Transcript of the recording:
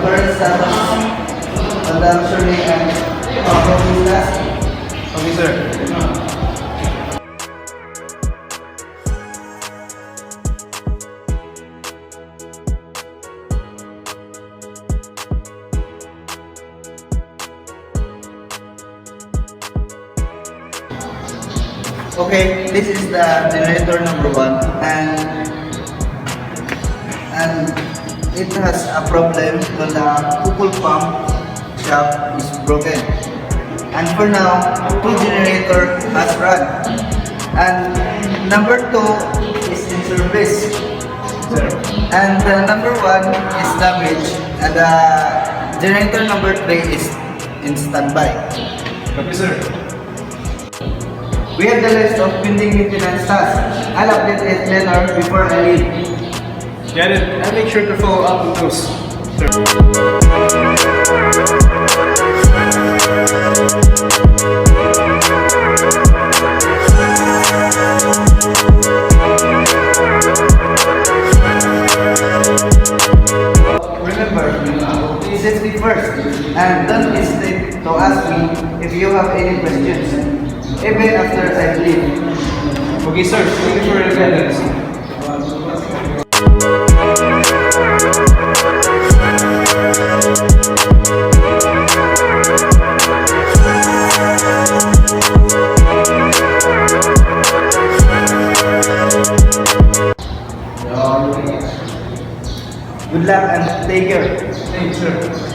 current status of the survey and problem task. Okay, sir. Okay, this is the generator number 1 and it has a problem when the couple pump shaft is broken. And for now, 2 generator has run. And number 2 is in service. Sir. And number 1 is damaged and generator number 3 is in standby. Okay, sir. We have the list of pending maintenance tasks. I'll update it later before I leave. Get it. And make sure to follow up with those, sir. Remember, please be first and don't hesitate to ask me if you have any questions, even after I leave. Okay, sir. Thank you for your guidance. Good luck and take care. Thank you, sir.